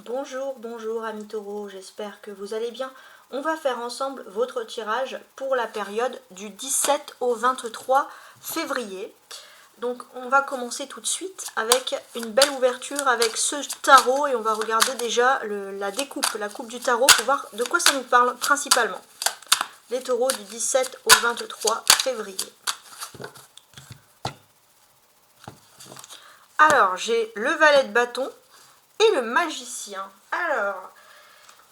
Bonjour, bonjour amis taureaux, j'espère que vous allez bien. On va faire ensemble votre tirage pour la période du 17 au 23 février. Donc on va commencer tout de suite avec une belle ouverture avec ce tarot et on va regarder déjà la coupe du tarot pour voir de quoi ça nous parle principalement. Les taureaux du 17 au 23 février. Alors j'ai le valet de bâton et le magicien. Alors,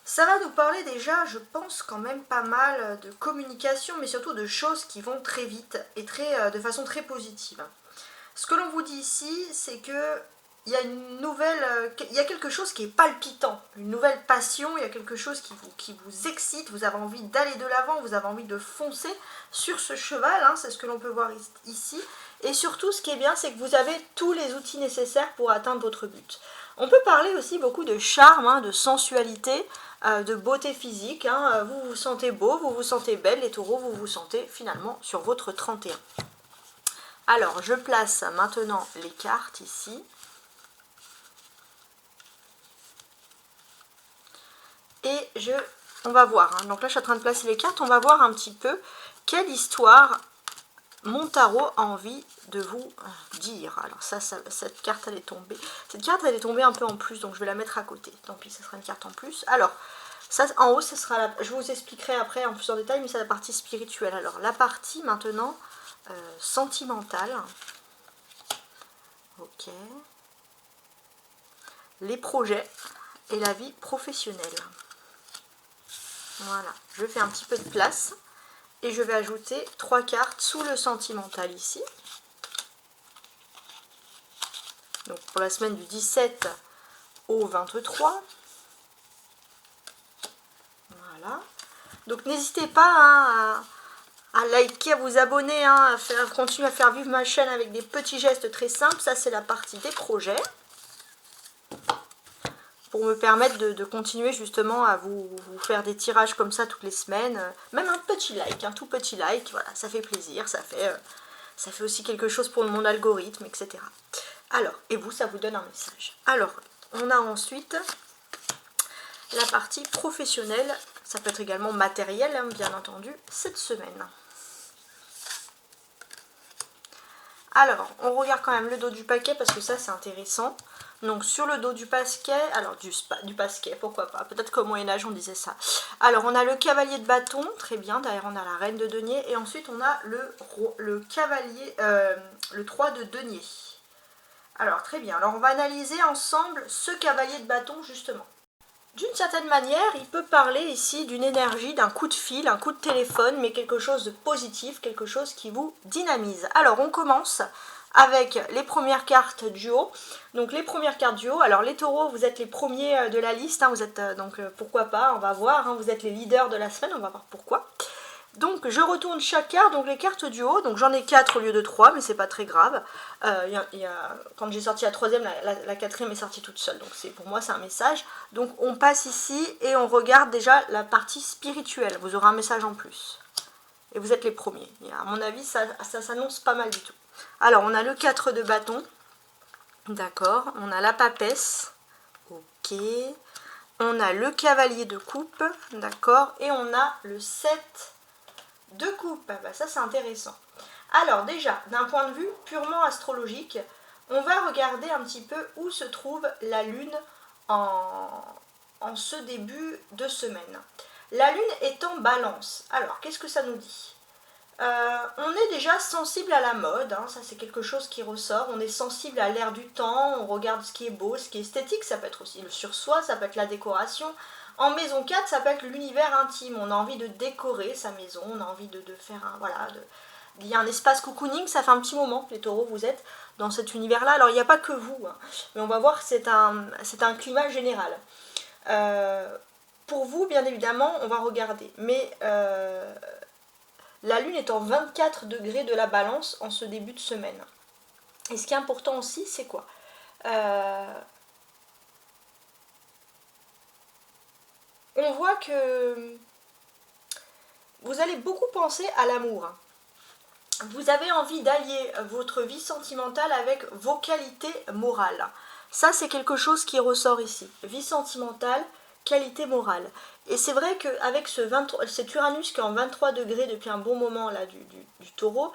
ça va nous parler déjà, je pense, quand même pas mal de communication, mais surtout de choses qui vont très vite et de façon très positive. Ce que l'on vous dit ici, c'est que il y a il y a quelque chose qui est palpitant, une nouvelle passion, il y a quelque chose qui vous excite, vous avez envie d'aller de l'avant, vous avez envie de foncer sur ce cheval, hein, c'est ce que l'on peut voir ici. Et surtout, ce qui est bien, c'est que vous avez tous les outils nécessaires pour atteindre votre but. On peut parler aussi beaucoup de charme, hein, de sensualité, de beauté physique. Hein. Vous vous sentez beau, vous vous sentez belle, les taureaux, vous vous sentez finalement sur votre 31. Alors, je place maintenant les cartes ici. Et on va voir. Hein. Donc là, je suis en train de placer les cartes. On va voir un petit peu quelle histoire mon tarot a envie de vous dire. Alors cette carte, elle est tombée. Cette carte, elle est tombée un peu en plus, donc je vais la mettre à côté. Tant pis, ce sera une carte en plus. Alors, ça, en haut, ce sera je vous expliquerai après en plus en détail, mais c'est la partie spirituelle. Alors, la partie maintenant sentimentale. Ok. Les projets et la vie professionnelle. Voilà, je fais un petit peu de place. Et je vais ajouter 3 cartes sous le sentimental ici. Donc pour la semaine du 17 au 23. Voilà. Donc n'hésitez pas hein, à liker, à vous abonner, hein, continuer à faire vivre ma chaîne avec des petits gestes très simples. Ça, c'est la partie des projets. Pour me permettre de continuer justement à vous faire des tirages comme ça toutes les semaines. Même un petit like, un tout petit like, voilà, ça fait plaisir, ça fait aussi quelque chose pour mon algorithme, etc. Alors, et vous, ça vous donne un message. Alors, on a ensuite la partie professionnelle, ça peut être également matériel, hein, bien entendu, cette semaine. Alors, on regarde quand même le dos du paquet parce que ça, c'est intéressant. Donc sur le dos du paquet, alors du paquet, pourquoi pas, peut-être qu'au Moyen-Âge on disait ça. Alors on a le cavalier de bâton, très bien, derrière on a la reine de denier, et ensuite on a le cavalier, le 3 de denier. Alors très bien, alors on va analyser ensemble ce cavalier de bâton justement. D'une certaine manière, il peut parler ici d'une énergie, d'un coup de fil, un coup de téléphone, mais quelque chose de positif, quelque chose qui vous dynamise. Alors on commence avec les premières cartes du haut. Donc les premières cartes du haut, alors les taureaux, vous êtes les premiers de la liste, hein, vous êtes donc pourquoi pas, on va voir, hein, vous êtes les leaders de la semaine, on va voir pourquoi. Donc je retourne chaque carte, donc les cartes du haut, donc j'en ai 4 au lieu de 3, mais c'est pas très grave. Quand j'ai sorti la troisième, la quatrième est sortie toute seule, donc pour moi c'est un message. Donc on passe ici et on regarde déjà la partie spirituelle, vous aurez un message en plus. Et vous êtes les premiers, et à mon avis ça s'annonce pas mal du tout. Alors on a le 4 de bâton, d'accord, on a la papesse, ok, on a le cavalier de coupe, d'accord, et on a le 7 de coupe. Bah, ça c'est intéressant. Alors déjà, d'un point de vue purement astrologique, on va regarder un petit peu où se trouve la lune en ce début de semaine. La lune est en balance. Alors qu'est-ce que ça nous dit ? On est déjà sensible à la mode, hein, ça c'est quelque chose qui ressort, on est sensible à l'air du temps, on regarde ce qui est beau, ce qui est esthétique, ça peut être aussi le sur-soi, ça peut être la décoration. En maison 4, ça peut être l'univers intime, on a envie de décorer sa maison, on a envie de faire un... Voilà, il y a un espace cocooning, ça fait un petit moment, les taureaux, vous êtes dans cet univers-là. Alors il n'y a pas que vous, hein, mais on va voir que c'est un climat général. Pour vous, bien évidemment, on va regarder, mais... la lune est en 24 degrés de la balance en ce début de semaine. Et ce qui est important aussi, c'est quoi ? On voit que vous allez beaucoup penser à l'amour. Vous avez envie d'allier votre vie sentimentale avec vos qualités morales. Ça, c'est quelque chose qui ressort ici. Vie sentimentale, qualité morale. Et c'est vrai qu'avec cet Uranus qui est en 23 degrés depuis un bon moment là du taureau,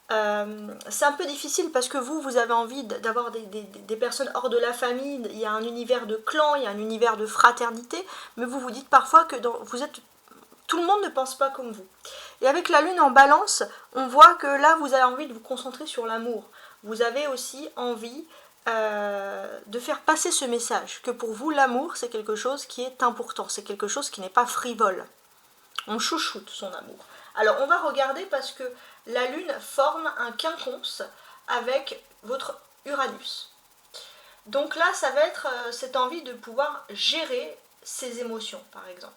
c'est un peu difficile parce que vous avez envie d'avoir des personnes hors de la famille, il y a un univers de clan, il y a un univers de fraternité, mais vous vous dites parfois que tout le monde ne pense pas comme vous. Et avec la lune en balance, on voit que là vous avez envie de vous concentrer sur l'amour. Vous avez aussi envie de faire passer ce message, que pour vous l'amour c'est quelque chose qui est important, c'est quelque chose qui n'est pas frivole. On chouchoute son amour. Alors on va regarder parce que la lune forme un quinconce avec votre Uranus. Donc là ça va être cette envie de pouvoir gérer ses émotions par exemple.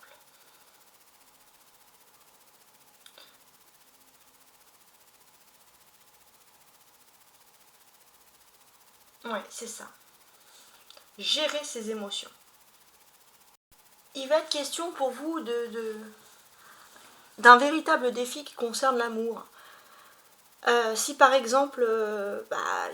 Ouais, c'est ça. Gérer ses émotions. Il va être question pour vous d'un véritable défi qui concerne l'amour. Si par exemple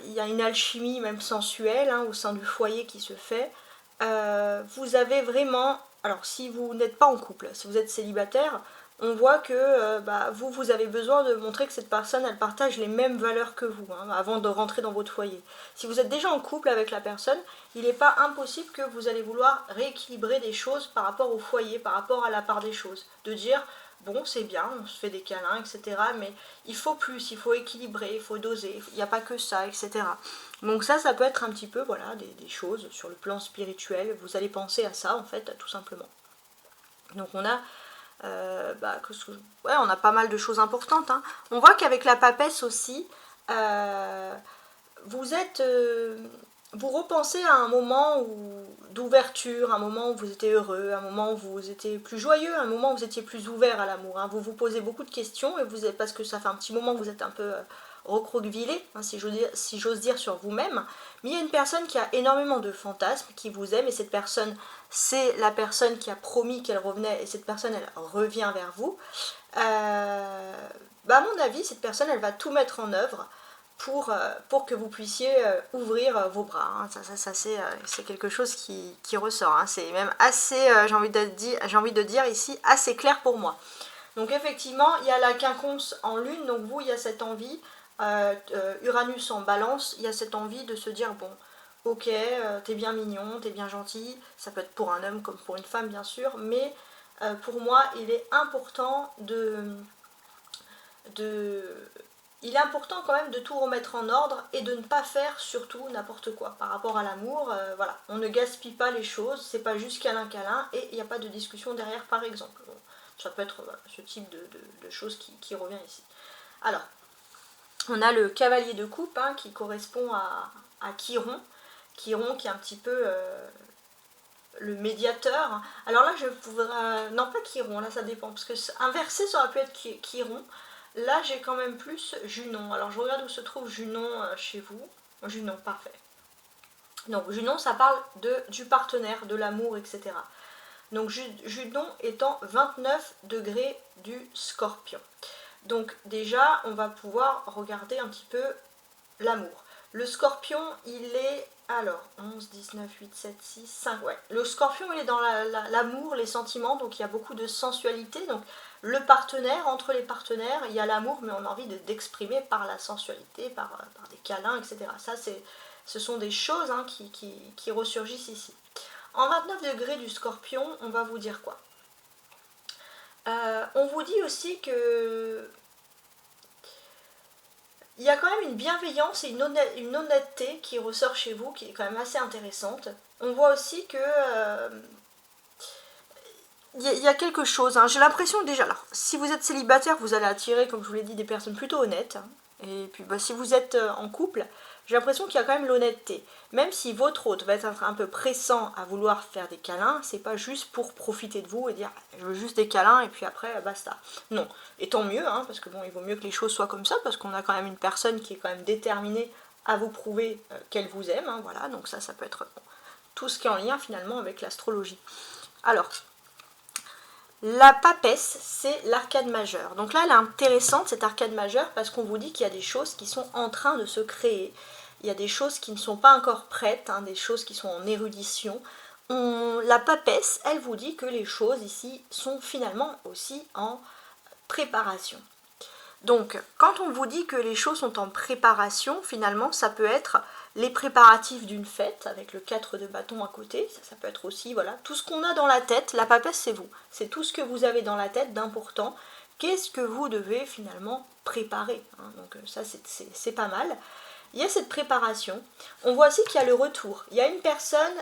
il y a une alchimie même sensuelle au sein du foyer qui se fait, vous avez vraiment, alors si vous n'êtes pas en couple, si vous êtes célibataire, on voit que vous avez besoin de montrer que cette personne elle partage les mêmes valeurs que vous avant de rentrer dans votre foyer. Si vous êtes déjà en couple avec la personne, il n'est pas impossible que vous allez vouloir rééquilibrer des choses par rapport au foyer, par rapport à la part des choses, de dire bon c'est bien, on se fait des câlins, etc. Mais il faut plus, il faut équilibrer, il faut doser, il n'y a pas que ça, etc. Donc ça peut être un petit peu voilà, des choses sur le plan spirituel, vous allez penser à ça en fait, tout simplement. Donc on a, on a pas mal de choses importantes. On voit qu'avec la papesse aussi, vous repensez à un moment d'ouverture, un moment où vous étiez heureux, un moment où vous étiez plus joyeux, un moment où vous étiez plus ouvert à l'amour. Vous vous posez beaucoup de questions et parce que ça fait un petit moment que vous êtes un peu recroquevillé, si j'ose dire, sur vous-même. Mais il y a une personne qui a énormément de fantasmes, qui vous aime, et cette personne, c'est la personne qui a promis qu'elle revenait, et cette personne, elle revient vers vous. À mon avis, cette personne, elle va tout mettre en œuvre pour que vous puissiez ouvrir vos bras. Ça c'est quelque chose qui ressort. C'est même assez, j'ai envie de dire ici, assez clair pour moi. Donc effectivement, il y a la quinconce en lune, donc vous, il y a cette envie, Uranus en balance, il y a cette envie de se dire, bon, ok, t'es bien mignon, t'es bien gentil, ça peut être pour un homme comme pour une femme bien sûr, mais pour moi, il est important il est important quand même de tout remettre en ordre et de ne pas faire surtout n'importe quoi par rapport à l'amour. Voilà, on ne gaspille pas les choses, c'est pas juste câlin et il n'y a pas de discussion derrière par exemple. Bon, ça peut être ce type de choses qui revient ici. Alors, on a le cavalier de coupe qui correspond à Chiron. Chiron qui est un petit peu le médiateur. Alors là je pourrais... non pas Chiron, là ça dépend, parce que inversé ça aurait pu être Chiron. Là, j'ai quand même plus Junon. Alors, je regarde où se trouve Junon chez vous. Junon, parfait. Donc, Junon, ça parle du partenaire, de l'amour, etc. Donc, Junon étant 29 degrés du Scorpion. Donc, déjà, on va pouvoir regarder un petit peu l'amour. Le Scorpion, il est... Alors, 11, 19, 8, 7, 6, 5... Ouais, le Scorpion, il est dans l'amour, les sentiments, donc il y a beaucoup de sensualité. Donc, le partenaire, entre les partenaires, il y a l'amour, mais on a envie d'exprimer par la sensualité, par des câlins, etc. Ça, ce sont des choses qui ressurgissent ici. En 29 degrés du Scorpion, on va vous dire quoi? On vous dit aussi que il y a quand même une bienveillance et une honnêteté qui ressort chez vous, qui est quand même assez intéressante. On voit aussi que il y a quelque chose, j'ai l'impression déjà, alors, si vous êtes célibataire, vous allez attirer, comme je vous l'ai dit, des personnes plutôt honnêtes. Et puis si vous êtes en couple, j'ai l'impression qu'il y a quand même l'honnêteté. Même si votre hôte va être un peu pressant à vouloir faire des câlins, c'est pas juste pour profiter de vous et dire je veux juste des câlins et puis après basta. Non, et tant mieux, parce que bon, il vaut mieux que les choses soient comme ça, parce qu'on a quand même une personne qui est quand même déterminée à vous prouver qu'elle vous aime, voilà, donc ça peut être tout ce qui est en lien finalement avec l'astrologie. Alors, la papesse, c'est l'arcade majeure. Donc là, elle est intéressante, cette arcade majeure, parce qu'on vous dit qu'il y a des choses qui sont en train de se créer. il y a des choses qui ne sont pas encore prêtes, hein, des choses qui sont en érudition. La papesse, elle vous dit que les choses ici sont finalement aussi en préparation. Donc, quand on vous dit que les choses sont en préparation, finalement, ça peut être les préparatifs d'une fête, avec le 4 de bâton à côté, ça peut être aussi, voilà, tout ce qu'on a dans la tête, la papesse c'est vous, c'est tout ce que vous avez dans la tête d'important, qu'est-ce que vous devez finalement préparer, hein, donc ça c'est pas mal. Il y a cette préparation, on voit aussi qu'il y a le retour, il y a une personne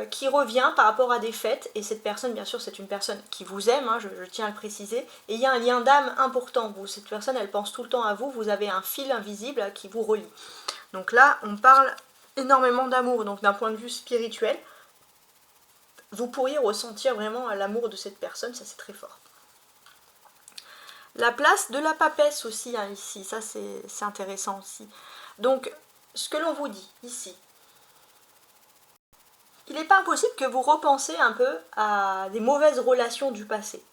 qui revient par rapport à des fêtes, et cette personne, bien sûr, c'est une personne qui vous aime, hein, je tiens à le préciser, et il y a un lien d'âme important, cette personne, elle pense tout le temps à vous, vous avez un fil invisible qui vous relie. Donc là, on parle énormément d'amour, donc d'un point de vue spirituel, vous pourriez ressentir vraiment l'amour de cette personne, ça c'est très fort. La place de la papesse aussi, hein, ici, ça c'est intéressant aussi. Donc, ce que l'on vous dit, ici, il n'est pas impossible que vous repensiez un peu à des mauvaises relations du passé.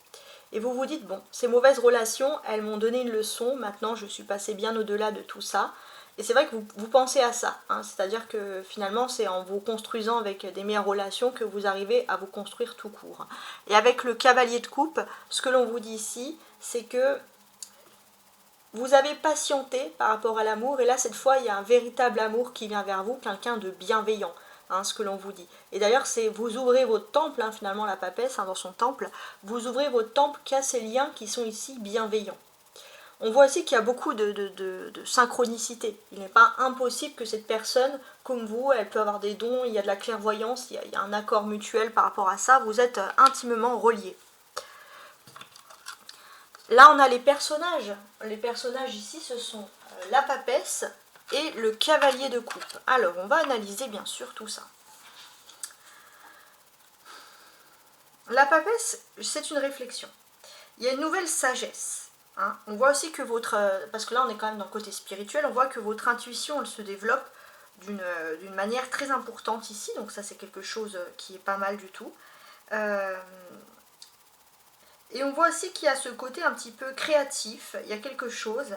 Et vous vous dites, bon, ces mauvaises relations, elles m'ont donné une leçon, maintenant je suis passée bien au-delà de tout ça. Et c'est vrai que vous pensez à ça, hein, c'est-à-dire que finalement c'est en vous construisant avec des meilleures relations que vous arrivez à vous construire tout court. Et avec le cavalier de coupe, ce que l'on vous dit ici, c'est que vous avez patienté par rapport à l'amour, et là cette fois il y a un véritable amour qui vient vers vous, quelqu'un de bienveillant. Hein, ce que l'on vous dit. Et d'ailleurs, c'est vous ouvrez votre temple, hein, finalement la papesse, hein, dans son temple, vous ouvrez votre temple qui a ces liens qui sont ici bienveillants. On voit aussi qu'il y a beaucoup de synchronicité. Il n'est pas impossible que cette personne, comme vous, elle peut avoir des dons, il y a de la clairvoyance, il y a un accord mutuel par rapport à ça, vous êtes intimement reliés. Là, on a les personnages. Les personnages ici, ce sont la papesse et le cavalier de coupe. Alors, on va analyser bien sûr tout ça. La papesse, c'est une réflexion. Il y a une nouvelle sagesse. Hein. On voit aussi que votre... parce que là, on est quand même dans le côté spirituel, on voit que votre intuition, elle se développe d'une manière très importante ici. Donc ça, c'est quelque chose qui est pas mal du tout. Et on voit aussi qu'il y a ce côté un petit peu créatif. Il y a quelque chose...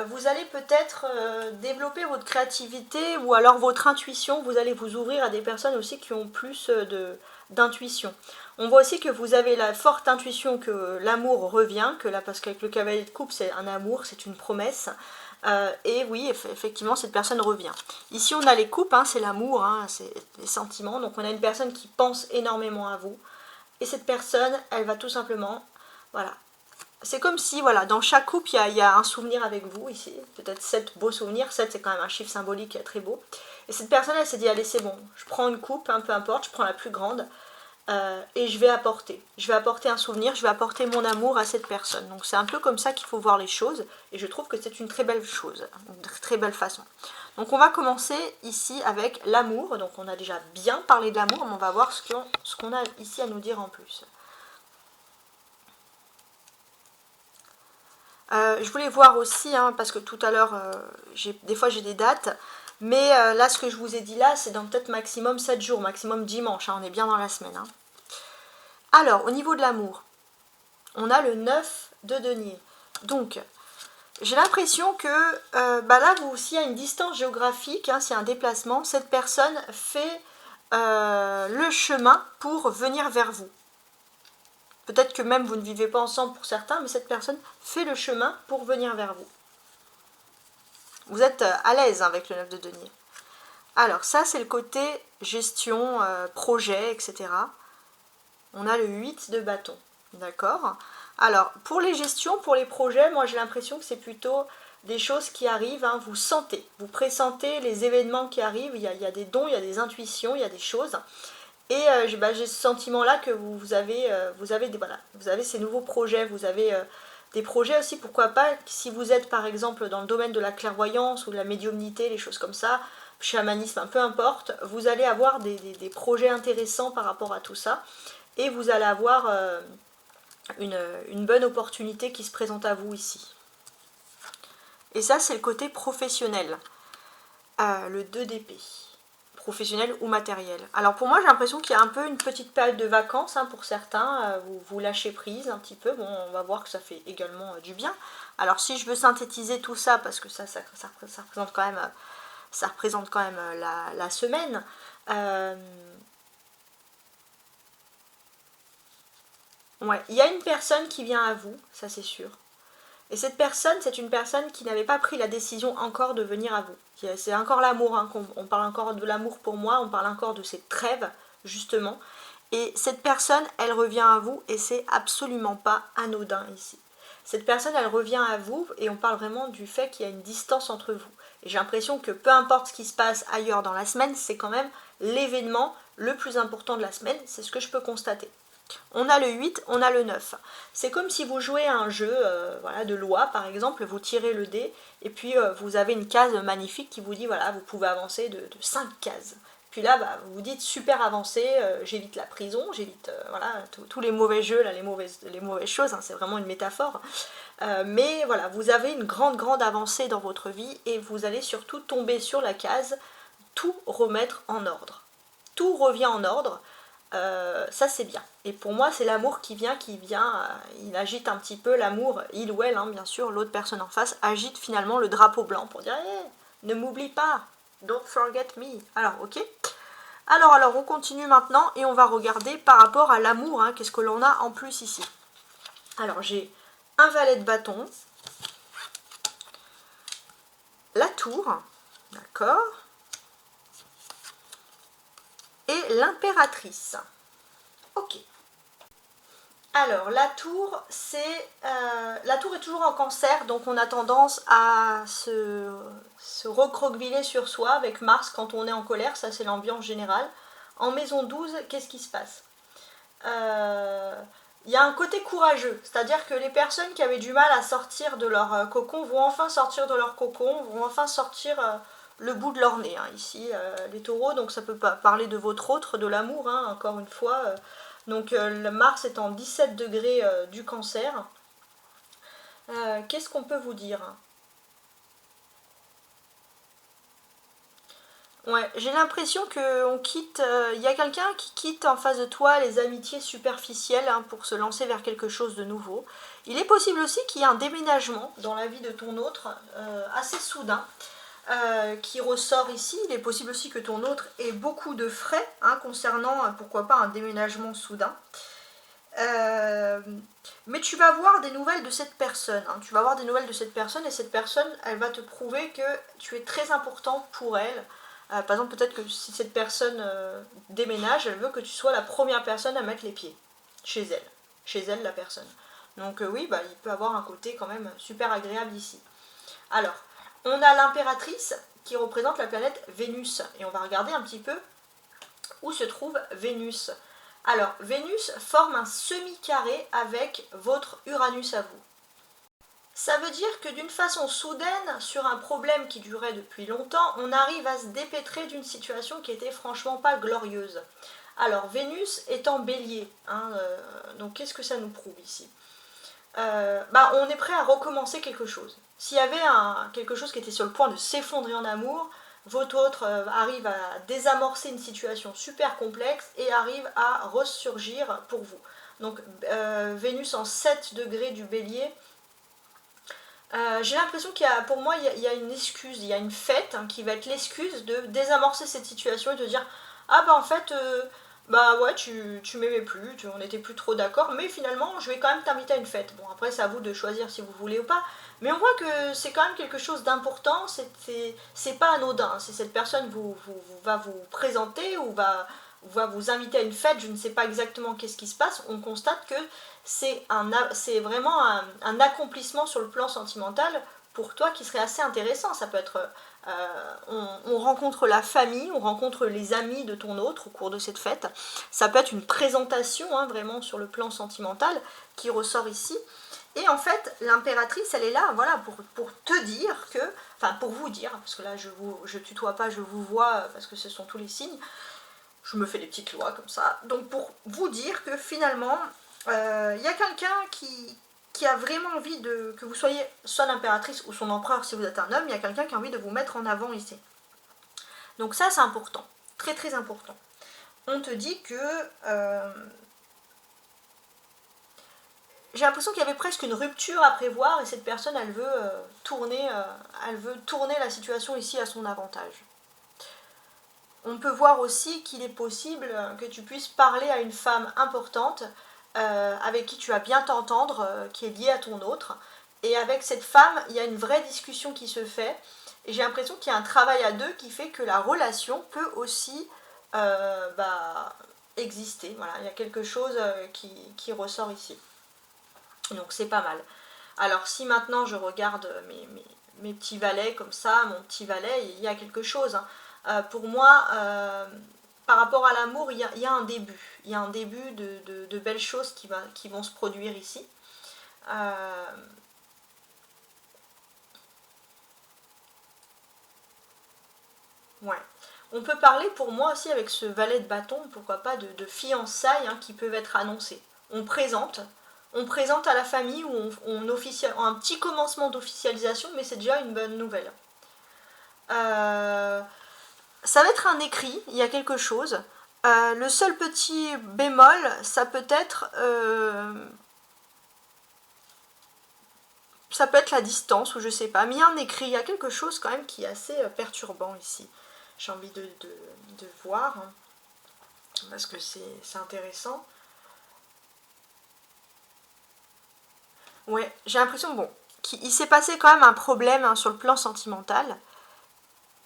vous allez peut-être développer votre créativité ou alors votre intuition, vous allez vous ouvrir à des personnes aussi qui ont plus d'intuition. On voit aussi que vous avez la forte intuition que l'amour revient, parce qu'avec le cavalier de coupe c'est un amour, c'est une promesse, et oui, effectivement cette personne revient. Ici on a les coupes, hein, c'est l'amour, hein, c'est les sentiments, donc on a une personne qui pense énormément à vous, et cette personne, elle va tout simplement, voilà, c'est comme si, voilà, dans chaque coupe, il y a un souvenir avec vous, ici, peut-être 7 beaux souvenirs, 7 c'est quand même un chiffre symbolique très beau, et cette personne, elle s'est dit, allez c'est bon, je prends une coupe, hein, peu importe, je prends la plus grande, et je vais apporter un souvenir, je vais apporter mon amour à cette personne, donc c'est un peu comme ça qu'il faut voir les choses, et je trouve que c'est une très belle chose, une très belle façon. Donc on va commencer ici avec l'amour, donc on a déjà bien parlé de l'amour, mais on va voir ce qu'on a ici à nous dire en plus. Je voulais voir aussi, hein, parce que tout à l'heure, des fois j'ai des dates, mais là ce que je vous ai dit là, c'est dans peut-être maximum 7 jours, maximum dimanche, hein, on est bien dans la semaine. Hein. Alors, au niveau de l'amour, on a le 9 de denier. Donc, j'ai l'impression que là, s'il y a une distance géographique, hein, s'il y a un déplacement, cette personne fait le chemin pour venir vers vous. Peut-être que même vous ne vivez pas ensemble pour certains, mais cette personne fait le chemin pour venir vers vous. Vous êtes à l'aise avec le 9 de denier. Alors ça c'est le côté gestion, projet, etc. On a le 8 de bâton. D'accord ? Alors pour les gestions, pour les projets, moi j'ai l'impression que c'est plutôt des choses qui arrivent, hein, vous sentez, vous pressentez les événements qui arrivent, il y a des dons, il y a des intuitions, il y a des choses. Et j'ai ce sentiment-là que vous avez ces nouveaux projets, vous avez des projets aussi, pourquoi pas, si vous êtes par exemple dans le domaine de la clairvoyance ou de la médiumnité, les choses comme ça, chamanisme, peu importe, vous allez avoir des projets intéressants par rapport à tout ça, et vous allez avoir une bonne opportunité qui se présente à vous ici. Et ça, c'est le côté professionnel, le 2 d'épée. professionnel ou matériel. Alors pour moi j'ai l'impression qu'il y a un peu une petite période de vacances hein, pour certains, vous lâchez prise un petit peu, bon on va voir que ça fait également du bien. Alors si je veux synthétiser tout ça, parce que ça représente quand même la semaine, ouais, il y a une personne qui vient à vous, ça c'est sûr. Et cette personne, c'est une personne qui n'avait pas pris la décision encore de venir à vous. C'est encore l'amour, hein, on parle encore de l'amour pour moi, on parle encore de cette trêve, justement. Et cette personne, elle revient à vous et c'est absolument pas anodin ici. Cette personne, elle revient à vous et on parle vraiment du fait qu'il y a une distance entre vous. Et j'ai l'impression que peu importe ce qui se passe ailleurs dans la semaine, c'est quand même l'événement le plus important de la semaine, c'est ce que je peux constater. On a le 8, on a le 9. C'est comme si vous jouez à un jeu voilà, de loi, par exemple, vous tirez le dé, et puis vous avez une case magnifique qui vous dit, voilà, vous pouvez avancer de 5 cases. Puis là, bah, vous vous dites, super avancé, j'évite la prison, j'évite voilà, tous les mauvais jeux, là, les mauvaises choses, hein, c'est vraiment une métaphore. Mais voilà, vous avez une grande avancée dans votre vie, et vous allez surtout tomber sur la case, tout remettre en ordre. Tout revient en ordre. Ça c'est bien. Et pour moi c'est l'amour qui vient, il agite un petit peu l'amour, il ou elle, hein, bien sûr, l'autre personne en face agite finalement le drapeau blanc pour dire hey, ne m'oublie pas, don't forget me. Alors ok. Alors on continue maintenant et on va regarder par rapport à l'amour, hein, qu'est-ce que l'on a en plus ici. Alors j'ai un valet de bâton, la tour, d'accord, et l'impératrice. Ok. Alors, la tour est toujours en cancer, donc on a tendance à se recroqueviller sur soi avec Mars quand on est en colère, ça c'est l'ambiance générale. En maison 12, qu'est-ce qui se passe? Il y a un côté courageux, c'est-à-dire que les personnes qui avaient du mal à sortir de leur cocon vont enfin sortir de leur cocon, vont enfin sortir le bout de leur nez, hein, ici, les taureaux, donc ça peut pas parler de votre autre, de l'amour, hein, encore une fois. Donc le Mars est en 17 degrés du cancer. Qu'est-ce qu'on peut vous dire? Ouais, j'ai l'impression qu'on quitte, il y a quelqu'un qui quitte en face de toi les amitiés superficielles hein, pour se lancer vers quelque chose de nouveau. Il est possible aussi qu'il y ait un déménagement dans la vie de ton autre, assez soudain, qui ressort ici. Il est possible aussi que ton autre ait beaucoup de frais hein, concernant, pourquoi pas, un déménagement soudain. Mais tu vas voir des nouvelles de cette personne. Hein. Tu vas voir des nouvelles de cette personne et cette personne, elle va te prouver que tu es très important pour elle. Par exemple, peut-être que si cette personne déménage, elle veut que tu sois la première personne à mettre les pieds chez elle. Chez elle, la personne. Donc oui, bah, il peut avoir un côté quand même super agréable ici. Alors, on a l'impératrice qui représente la planète Vénus. Et on va regarder un petit peu où se trouve Vénus. Alors, Vénus forme un semi-carré avec votre Uranus à vous. Ça veut dire que d'une façon soudaine, sur un problème qui durait depuis longtemps, on arrive à se dépêtrer d'une situation qui était franchement pas glorieuse. Alors, Vénus est en bélier, hein, donc qu'est-ce que ça nous prouve ici? On est prêt à recommencer quelque chose. S'il y avait quelque chose qui était sur le point de s'effondrer en amour, votre autre arrive à désamorcer une situation super complexe et arrive à ressurgir pour vous. Donc Vénus en 7 degrés du bélier, j'ai l'impression qu'il y a, pour moi, il y a une excuse, il y a une fête hein, qui va être l'excuse de désamorcer cette situation et de dire ah bah en fait, bah ouais, tu m'aimais plus, on n'était plus trop d'accord, mais finalement, je vais quand même t'inviter à une fête. Bon, après, c'est à vous de choisir si vous voulez ou pas, mais on voit que c'est quand même quelque chose d'important, c'est pas anodin. Si cette personne va vous présenter ou va vous inviter à une fête, je ne sais pas exactement qu'est-ce qui se passe, on constate que c'est vraiment un accomplissement sur le plan sentimental pour toi qui serait assez intéressant. Ça peut être, on rencontre la famille, on rencontre les amis de ton autre au cours de cette fête. Ça peut être une présentation hein, vraiment sur le plan sentimental qui ressort ici. Et en fait, l'impératrice, elle est là, voilà, pour te dire que, enfin pour vous dire, parce que là je tutoie pas, je vous vois, parce que ce sont tous les signes. Je me fais des petites lois comme ça. Donc pour vous dire que finalement, y a quelqu'un qui a vraiment envie que vous soyez soit l'impératrice ou son empereur si vous êtes un homme, il y a quelqu'un qui a envie de vous mettre en avant ici. Donc ça c'est important. très très important. On te dit que j'ai l'impression qu'il y avait presque une rupture à prévoir et cette personne elle veut tourner la situation ici à son avantage. On peut voir aussi qu'il est possible que tu puisses parler à une femme importante avec qui tu vas bien t'entendre, qui est liée à ton autre. Et avec cette femme, il y a une vraie discussion qui se fait. Et j'ai l'impression qu'il y a un travail à deux qui fait que la relation peut aussi exister. Voilà, il y a quelque chose qui ressort ici. Donc c'est pas mal. Alors si maintenant je regarde mes petits valets comme ça, mon petit valet, il y a quelque chose. Pour moi, par rapport à l'amour, il y a un début. Il y a un début de belles choses qui vont se produire ici. Ouais. On peut parler pour moi aussi avec ce valet de bâton, pourquoi pas, de fiançailles qui peuvent être annoncées. On présente à la famille ou on un petit commencement d'officialisation, mais c'est déjà une bonne nouvelle. Ça va être un écrit, il y a quelque chose. Le seul petit bémol, ça peut être la distance ou je sais pas, mais il y a un écrit, il y a quelque chose quand même qui est assez perturbant ici. J'ai envie de voir, parce que c'est intéressant. Ouais, j'ai l'impression, bon, qu'il s'est passé quand même un problème sur le plan sentimental.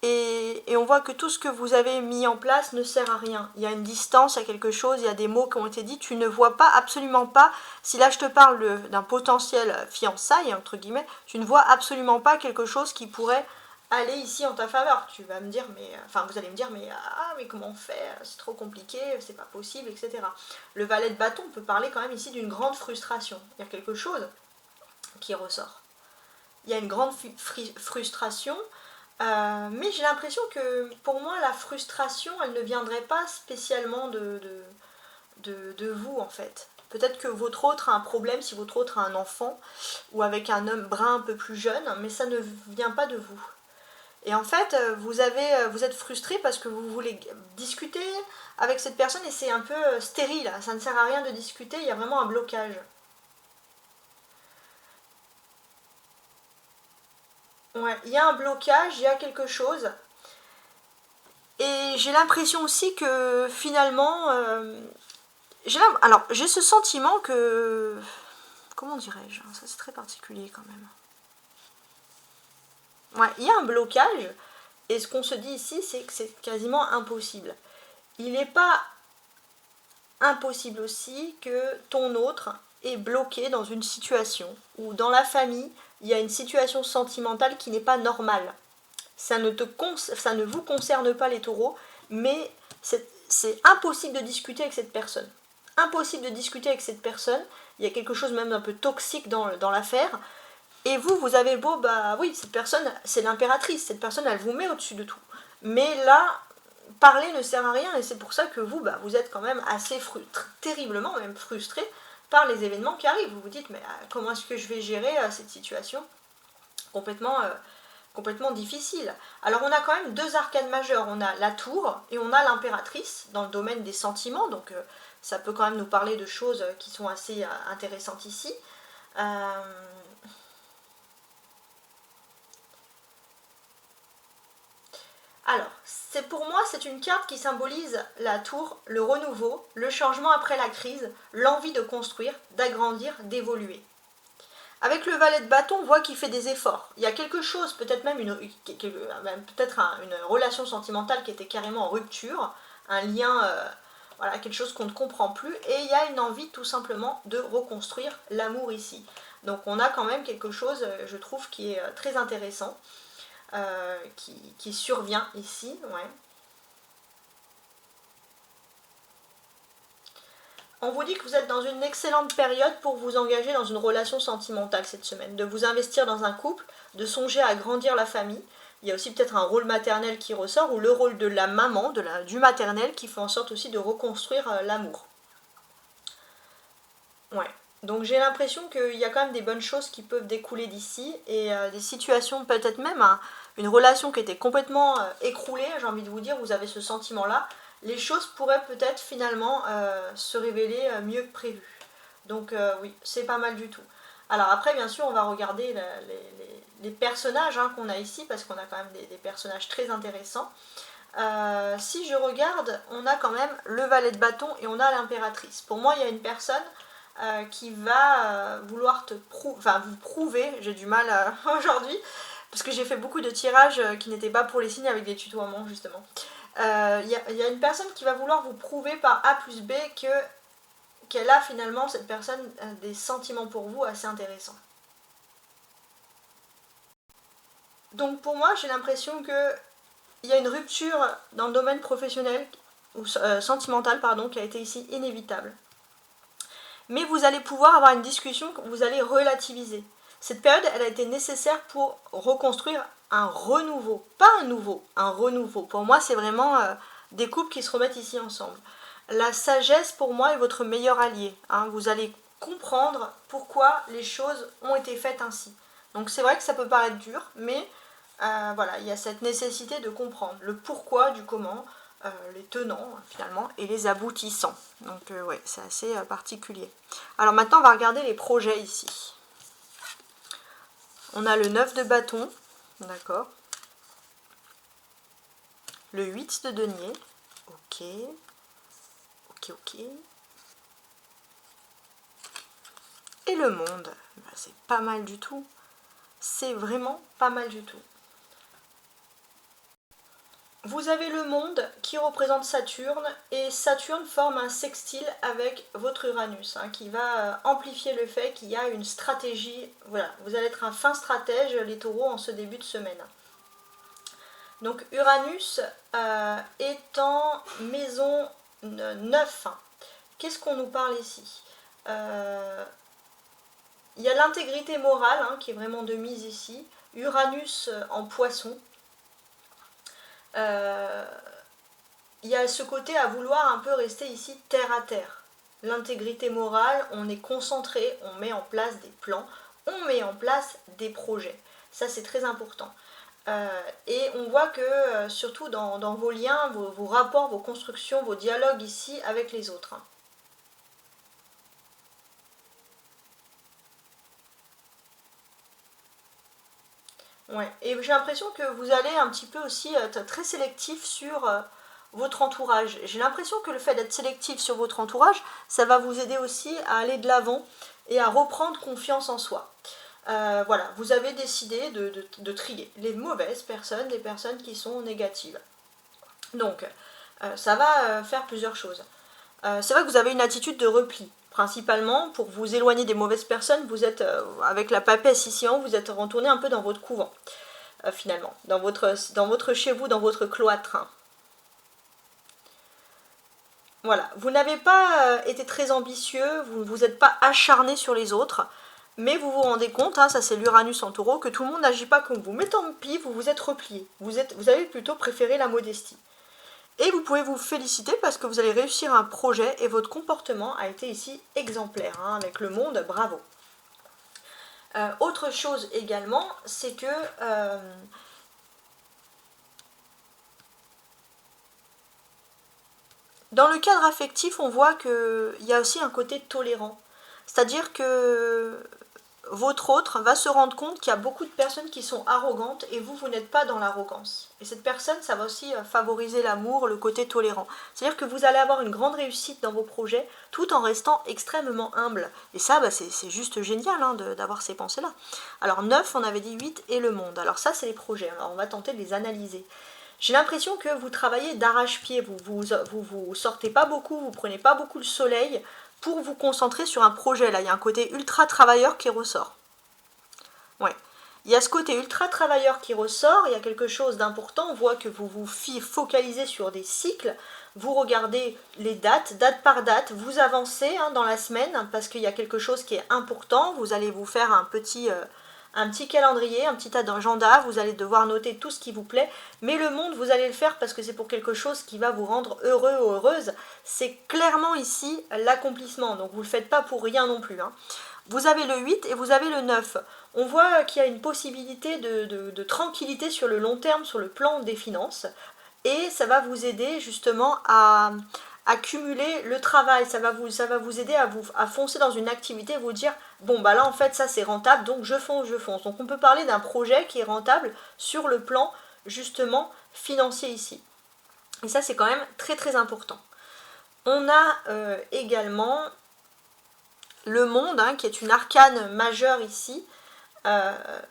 Et on voit que tout ce que vous avez mis en place ne sert à rien. Il y a une distance, il y a quelque chose, il y a des mots qui ont été dits. Tu ne vois pas, absolument pas, si là je te parle d'un potentiel fiançailles, entre guillemets, tu ne vois absolument pas quelque chose qui pourrait aller ici en ta faveur. Tu vas me dire, vous allez me dire, mais comment on fait? C'est trop compliqué, c'est pas possible, etc. Le valet de bâton peut parler quand même ici d'une grande frustration. Il y a quelque chose qui ressort. Il y a une grande frustration. Mais j'ai l'impression que pour moi la frustration elle ne viendrait pas spécialement de vous en fait. Peut-être que votre autre a un problème si votre autre a un enfant ou avec un homme brun un peu plus jeune, mais ça ne vient pas de vous. Et en fait vous êtes frustré parce que vous voulez discuter avec cette personne et c'est un peu stérile, ça ne sert à rien de discuter, il y a vraiment un blocage. Ouais, il y a un blocage, il y a quelque chose. Et j'ai l'impression aussi que finalement, alors j'ai ce sentiment que, comment dirais-je, ça c'est très particulier quand même. Ouais, il y a un blocage, et ce qu'on se dit ici, c'est que c'est quasiment impossible. Il n'est pas impossible aussi que ton autre est bloqué dans une situation où dans la famille, il y a une situation sentimentale qui n'est pas normale. Ça ne vous concerne pas les taureaux, mais c'est impossible de discuter avec cette personne. Impossible de discuter avec cette personne. Il y a quelque chose même un peu toxique dans l'affaire. Et vous avez beau, bah oui, cette personne, c'est l'impératrice. Cette personne, elle vous met au-dessus de tout. Mais là, parler ne sert à rien et c'est pour ça que vous êtes quand même assez terriblement même frustré par les événements qui arrivent. Vous vous dites, mais comment est-ce que je vais gérer cette situation complètement difficile. Alors on a quand même deux arcanes majeures, on a la tour et on a l'impératrice dans le domaine des sentiments, donc ça peut quand même nous parler de choses qui sont assez intéressantes ici. Alors, pour moi, c'est une carte qui symbolise la tour, le renouveau, le changement après la crise, l'envie de construire, d'agrandir, d'évoluer. Avec le valet de bâton, on voit qu'il fait des efforts. Il y a quelque chose, peut-être même une relation sentimentale qui était carrément en rupture, un lien, voilà, quelque chose qu'on ne comprend plus, et il y a une envie tout simplement de reconstruire l'amour ici. Donc on a quand même quelque chose, je trouve, qui est très intéressant, qui survient ici, ouais. On vous dit que vous êtes dans une excellente période pour vous engager dans une relation sentimentale cette semaine, de vous investir dans un couple, de songer à agrandir la famille. Il y a aussi peut-être un rôle maternel qui ressort, ou le rôle de la maman, du maternel, qui fait en sorte aussi de reconstruire l'amour. Ouais. Donc j'ai l'impression qu'il y a quand même des bonnes choses qui peuvent découler d'ici, et des situations peut-être même une relation qui était complètement écroulée, j'ai envie de vous dire, vous avez ce sentiment-là, les choses pourraient peut-être finalement se révéler mieux que prévu. Donc oui, c'est pas mal du tout. Alors après, bien sûr, on va regarder les personnages qu'on a ici, parce qu'on a quand même des personnages très intéressants. Si je regarde, on a quand même le valet de bâton et on a l'impératrice. Pour moi, il y a une personne qui va vouloir vous prouver, j'ai du mal aujourd'hui, parce que j'ai fait beaucoup de tirages qui n'étaient pas pour les signes avec des tutoiements justement. Il y a une personne qui va vouloir vous prouver par A plus B qu'elle a finalement, cette personne, des sentiments pour vous assez intéressants. Donc pour moi, j'ai l'impression que il y a une rupture dans le domaine professionnel ou sentimental pardon, qui a été ici inévitable. Mais vous allez pouvoir avoir une discussion que vous allez relativiser. Cette période, elle a été nécessaire pour reconstruire un renouveau. Pas un nouveau, un renouveau. Pour moi, c'est vraiment des couples qui se remettent ici ensemble. La sagesse, pour moi, est votre meilleur allié. Vous allez comprendre pourquoi les choses ont été faites ainsi. Donc c'est vrai que ça peut paraître dur, mais voilà, il y a cette nécessité de comprendre le pourquoi du comment, les tenants finalement et les aboutissants. Donc ouais, c'est assez particulier. Alors maintenant on va regarder les projets ici. On a le 9 de bâton, d'accord. Le 8 de denier, ok. Et le monde, c'est pas mal du tout. C'est vraiment pas mal du tout. Vous avez le monde qui représente Saturne et Saturne forme un sextile avec votre Uranus qui va amplifier le fait qu'il y a une stratégie. Voilà, vous allez être un fin stratège les taureaux en ce début de semaine. Donc Uranus est en maison 9. Qu'est-ce qu'on nous parle ici? Il y a l'intégrité morale qui est vraiment de mise ici. Uranus en poisson. Il y a ce côté à vouloir un peu rester ici terre à terre. L'intégrité morale, on est concentré, on met en place des plans, on met en place des projets. Ça c'est très important. Et on voit que surtout dans vos liens, vos rapports, vos constructions, vos dialogues ici avec les autres. Ouais, et j'ai l'impression que vous allez un petit peu aussi être très sélectif sur votre entourage. J'ai l'impression que le fait d'être sélectif sur votre entourage, ça va vous aider aussi à aller de l'avant et à reprendre confiance en soi. Voilà, vous avez décidé de trier les mauvaises personnes, des personnes qui sont négatives. Donc, ça va faire plusieurs choses. C'est vrai que vous avez une attitude de repli. Principalement, pour vous éloigner des mauvaises personnes, vous êtes, avec la papesse ici en haut, vous êtes retourné un peu dans votre couvent, finalement, dans votre chez vous, dans votre cloître. Voilà, vous n'avez pas été très ambitieux, vous ne vous êtes pas acharné sur les autres, mais vous vous rendez compte, ça c'est l'Uranus en taureau, que tout le monde n'agit pas comme vous. Mais tant pis, vous vous êtes replié, vous avez plutôt préféré la modestie. Et vous pouvez vous féliciter parce que vous allez réussir un projet et votre comportement a été ici exemplaire avec le monde, bravo. Autre chose également, c'est que dans le cadre affectif, on voit qu'il y a aussi un côté tolérant. C'est-à-dire que votre autre va se rendre compte qu'il y a beaucoup de personnes qui sont arrogantes et vous n'êtes pas dans l'arrogance. Et cette personne, ça va aussi favoriser l'amour, le côté tolérant. C'est-à-dire que vous allez avoir une grande réussite dans vos projets tout en restant extrêmement humble. Et ça, c'est juste génial d'avoir ces pensées-là. Alors 9, on avait dit 8 et le monde. Alors ça, c'est les projets. Alors on va tenter de les analyser. J'ai l'impression que vous travaillez d'arrache-pied, vous sortez pas beaucoup, vous prenez pas beaucoup le soleil pour vous concentrer sur un projet. Là, il y a un côté ultra travailleur qui ressort. Ouais. Il y a ce côté ultra travailleur qui ressort, il y a quelque chose d'important, on voit que vous vous focalisez sur des cycles, vous regardez les dates, date par date, vous avancez dans la semaine parce qu'il y a quelque chose qui est important, vous allez vous faire un petit calendrier, un petit agenda, vous allez devoir noter tout ce qui vous plaît, mais le monde, vous allez le faire parce que c'est pour quelque chose qui va vous rendre heureux ou heureuse. C'est clairement ici l'accomplissement, donc vous ne le faites pas pour rien non plus. Vous avez le 8 et vous avez le 9. On voit qu'il y a une possibilité de tranquillité sur le long terme, sur le plan des finances. Et ça va vous aider justement à cumuler le travail. Ça va vous aider à foncer dans une activité, vous dire, bon bah là en fait ça c'est rentable, donc je fonce, je fonce. Donc on peut parler d'un projet qui est rentable sur le plan justement financier ici. Et ça c'est quand même très très important. On a également le monde, hein, qui est une arcane majeure ici.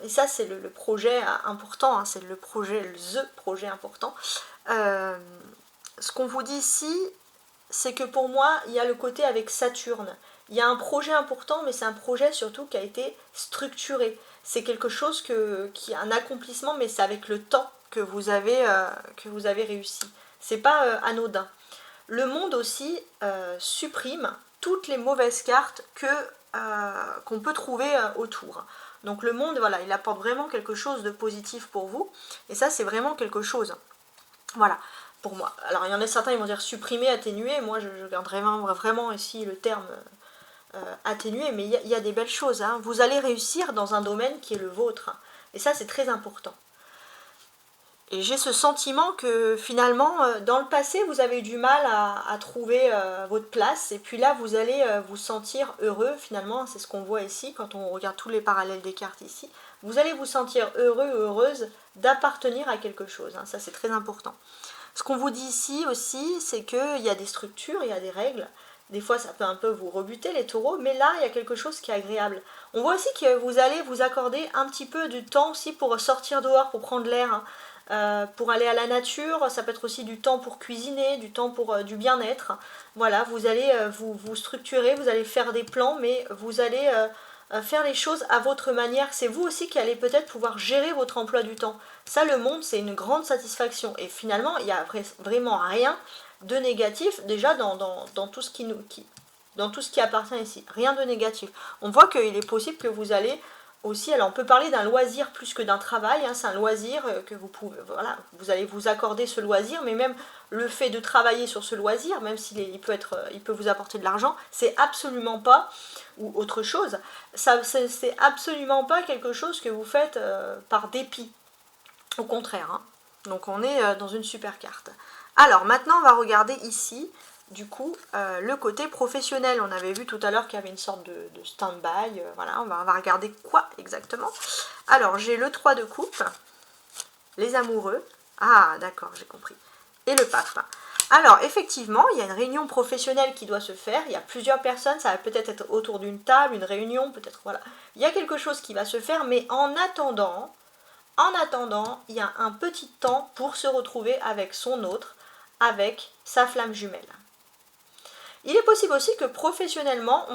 Et ça c'est le projet important, hein, c'est le projet important. Ce qu'on vous dit ici, c'est que pour moi, il y a le côté avec Saturne. Il y a un projet important, mais c'est un projet surtout qui a été structuré. C'est quelque chose qui a un accomplissement, mais c'est avec le temps que vous avez réussi. C'est pas anodin. Le monde aussi supprime toutes les mauvaises cartes qu'on peut trouver autour. Donc le monde, voilà, il apporte vraiment quelque chose de positif pour vous. Et ça, c'est vraiment quelque chose. Voilà, pour moi. Alors il y en a certains, ils vont dire supprimer, atténuer. Moi, je garderai vraiment ici le terme atténuer. Mais il y a des belles choses, hein. Vous allez réussir dans un domaine qui est le vôtre. Et ça, c'est très important. Et j'ai ce sentiment que finalement, dans le passé, vous avez eu du mal à trouver votre place. Et puis là, vous allez vous sentir heureux, finalement. C'est ce qu'on voit ici, quand on regarde tous les parallèles des cartes ici. Vous allez vous sentir heureux ou heureuse d'appartenir à quelque chose, hein. Ça, c'est très important. Ce qu'on vous dit ici aussi, c'est qu'il y a des structures, il y a des règles. Des fois, ça peut un peu vous rebuter, les taureaux. Mais là, il y a quelque chose qui est agréable. On voit aussi que vous allez vous accorder un petit peu de temps aussi pour sortir dehors, pour prendre l'air, hein. Pour aller à la nature, ça peut être aussi du temps pour cuisiner, du temps pour du bien-être. Voilà, vous allez vous structurer, vous allez faire des plans, mais vous allez faire les choses à votre manière. C'est vous aussi qui allez peut-être pouvoir gérer votre emploi du temps. Ça, le monde, c'est une grande satisfaction. Et finalement, il n'y a vraiment rien de négatif déjà dans tout ce dans tout ce qui appartient ici. Rien de négatif. On voit qu'il est possible que vous allez aussi, alors on peut parler d'un loisir plus que d'un travail, hein, c'est un loisir que vous pouvez, voilà, vous allez vous accorder ce loisir, mais même le fait de travailler sur ce loisir, même s'il peut vous apporter de l'argent, c'est absolument pas, ou autre chose, c'est absolument pas quelque chose que vous faites par dépit, au contraire, hein. Donc on est dans une super carte. Alors maintenant on va regarder ici, du coup, le côté professionnel. On avait vu tout à l'heure qu'il y avait une sorte de stand-by. Voilà, on va regarder quoi exactement. Alors, j'ai le 3 de coupe, les amoureux. Ah, d'accord, j'ai compris. Et le pape. Alors, effectivement, il y a une réunion professionnelle qui doit se faire. Il y a plusieurs personnes, ça va peut-être être autour d'une table, une réunion, peut-être, voilà. Il y a quelque chose qui va se faire, mais en attendant, il y a un petit temps pour se retrouver avec son autre, avec sa flamme jumelle. Il est possible aussi que professionnellement,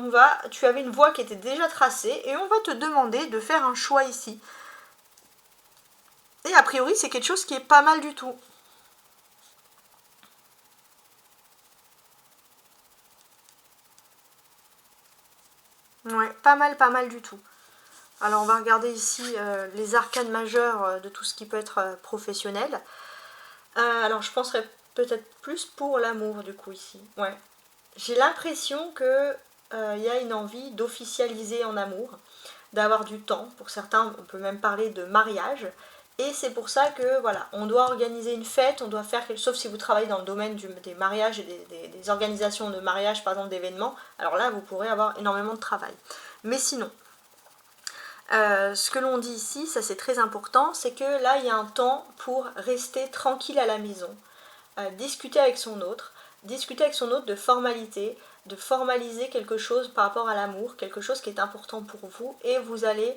tu avais une voie qui était déjà tracée et on va te demander de faire un choix ici. Et a priori, c'est quelque chose qui est pas mal du tout. Ouais, pas mal du tout. Alors on va regarder ici les arcanes majeures de tout ce qui peut être professionnel. Alors je penserais peut-être plus pour l'amour du coup ici. Ouais. J'ai l'impression que y a une envie d'officialiser en amour, d'avoir du temps. Pour certains, on peut même parler de mariage. Et c'est pour ça que voilà, on doit organiser une fête, on doit faire quelque chose, sauf si vous travaillez dans le domaine des mariages et des organisations de mariage, par exemple d'événements. Alors là, vous pourrez avoir énormément de travail. Mais sinon, ce que l'on dit ici, ça c'est très important, c'est que là, il y a un temps pour rester tranquille à la maison, discuter avec son autre de formalité, de formaliser quelque chose par rapport à l'amour, quelque chose qui est important pour vous, et vous allez,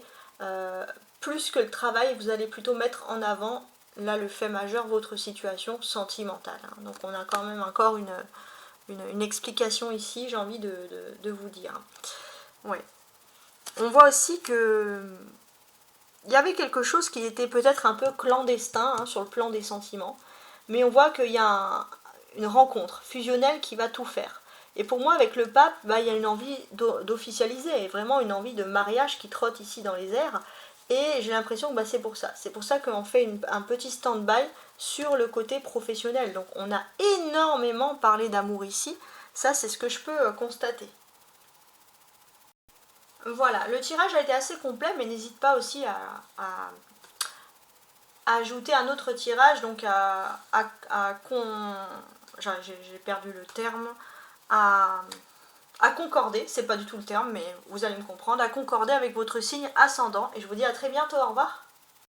plus que le travail, vous allez plutôt mettre en avant, là le fait majeur, votre situation sentimentale. Hein. Donc on a quand même encore une explication ici, j'ai envie de vous dire. Ouais. On voit aussi que il y avait quelque chose qui était peut-être un peu clandestin, hein, sur le plan des sentiments, mais on voit qu'il y a une rencontre fusionnelle qui va tout faire. Et pour moi, avec le pape, bah, il y a une envie d'officialiser, et vraiment une envie de mariage qui trotte ici dans les airs. Et j'ai l'impression que bah, c'est pour ça. C'est pour ça qu'on fait un petit stand-by sur le côté professionnel. Donc on a énormément parlé d'amour ici. Ça, c'est ce que je peux constater. Voilà, le tirage a été assez complet, mais n'hésite pas aussi à ajouter un autre tirage, donc j'ai perdu le terme, à concorder, c'est pas du tout le terme, mais vous allez me comprendre, à concorder avec votre signe ascendant. Et je vous dis à très bientôt, au revoir.